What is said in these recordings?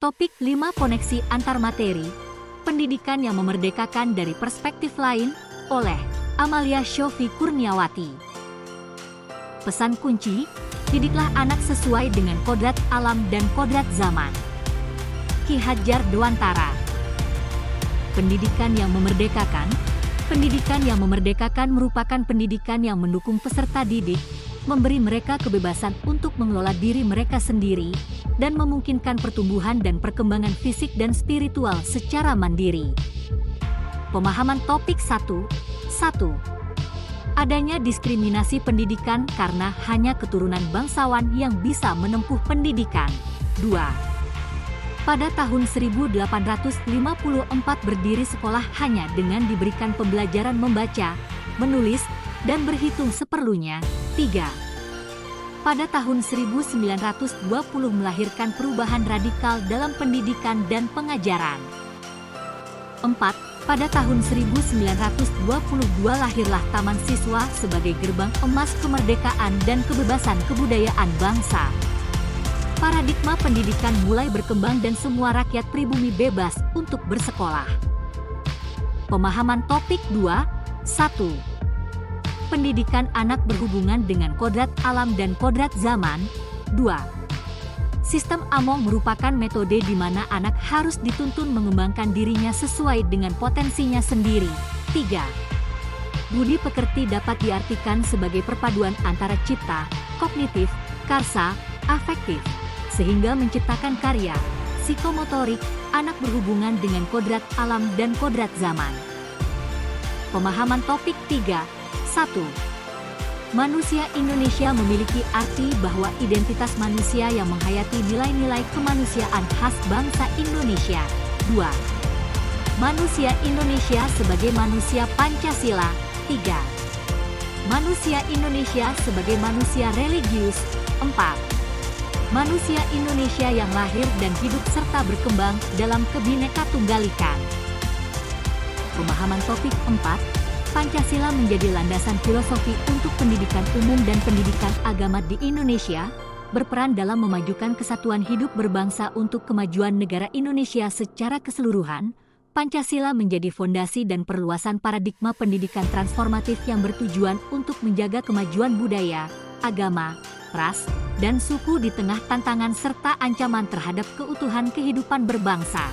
Topik 5 Koneksi Antar Materi, Pendidikan yang Memerdekakan dari Perspektif Lain, oleh Amalia Shofi Kurniawati. Pesan kunci, didiklah anak sesuai dengan kodrat alam dan kodrat zaman. Ki Hadjar Dewantara. Pendidikan yang memerdekakan. Pendidikan yang memerdekakan merupakan pendidikan yang mendukung peserta didik, memberi mereka kebebasan untuk mengelola diri mereka sendiri, dan memungkinkan pertumbuhan dan perkembangan fisik dan spiritual secara mandiri. Pemahaman topik 1. Adanya diskriminasi pendidikan karena hanya keturunan bangsawan yang bisa menempuh pendidikan. 2. Pada tahun 1854 berdiri sekolah hanya dengan diberikan pembelajaran membaca, menulis, dan berhitung seperlunya. 3. Pada tahun 1920 melahirkan perubahan radikal dalam pendidikan dan pengajaran. 4. Pada tahun 1922 lahirlah Taman Siswa sebagai gerbang emas kemerdekaan dan kebebasan kebudayaan bangsa. Paradigma pendidikan mulai berkembang dan semua rakyat pribumi bebas untuk bersekolah. Pemahaman topik 2. 1. Pendidikan anak berhubungan dengan kodrat alam dan kodrat zaman. 2. Sistem Among merupakan metode di mana anak harus dituntun mengembangkan dirinya sesuai dengan potensinya sendiri. 3. Budi pekerti dapat diartikan sebagai perpaduan antara cipta, kognitif, karsa, afektif, sehingga menciptakan karya, psikomotorik, anak berhubungan dengan kodrat alam dan kodrat zaman. Pemahaman topik 3. 1. Manusia Indonesia memiliki arti bahwa identitas manusia yang menghayati nilai-nilai kemanusiaan khas bangsa Indonesia. 2. Manusia Indonesia sebagai manusia Pancasila. 3. Manusia Indonesia sebagai manusia religius. 4. Manusia Indonesia yang lahir dan hidup serta berkembang dalam Kebhinneka-Tunggalikan. Pemahaman topik 4. Pancasila menjadi landasan filosofi untuk pendidikan umum dan pendidikan agama di Indonesia, berperan dalam memajukan kesatuan hidup berbangsa untuk kemajuan negara Indonesia secara keseluruhan. Pancasila menjadi fondasi dan perluasan paradigma pendidikan transformatif yang bertujuan untuk menjaga kemajuan budaya, agama, ras, dan suku di tengah tantangan serta ancaman terhadap keutuhan kehidupan berbangsa.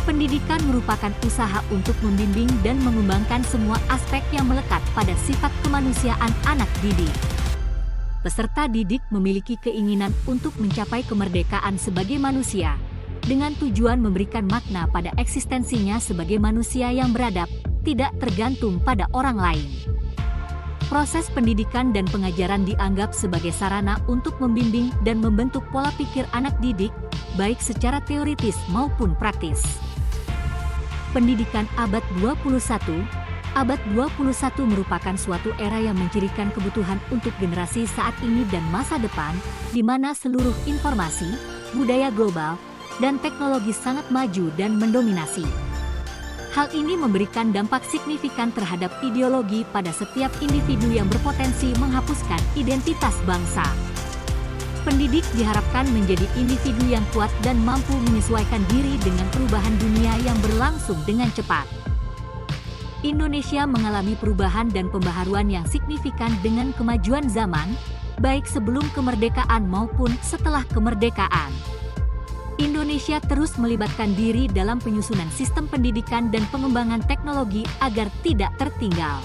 Pendidikan merupakan usaha untuk membimbing dan mengembangkan semua aspek yang melekat pada sifat kemanusiaan anak didik. Peserta didik memiliki keinginan untuk mencapai kemerdekaan sebagai manusia, dengan tujuan memberikan makna pada eksistensinya sebagai manusia yang beradab, tidak tergantung pada orang lain. Proses pendidikan dan pengajaran dianggap sebagai sarana untuk membimbing dan membentuk pola pikir anak didik, baik secara teoritis maupun praktis. Pendidikan abad 21. Abad 21 merupakan suatu era yang mencirikan kebutuhan untuk generasi saat ini dan masa depan, di mana seluruh informasi, budaya global, dan teknologi sangat maju dan mendominasi. Hal ini memberikan dampak signifikan terhadap ideologi pada setiap individu yang berpotensi menghapuskan identitas bangsa. Pendidik diharapkan menjadi individu yang kuat dan mampu menyesuaikan diri dengan perubahan dunia yang berlangsung dengan cepat. Indonesia mengalami perubahan dan pembaharuan yang signifikan dengan kemajuan zaman, baik sebelum kemerdekaan maupun setelah kemerdekaan. Indonesia terus melibatkan diri dalam penyusunan sistem pendidikan dan pengembangan teknologi agar tidak tertinggal.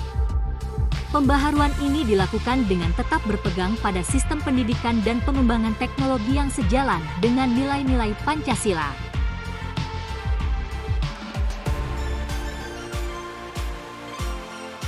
Pembaharuan ini dilakukan dengan tetap berpegang pada sistem pendidikan dan pengembangan teknologi yang sejalan dengan nilai-nilai Pancasila.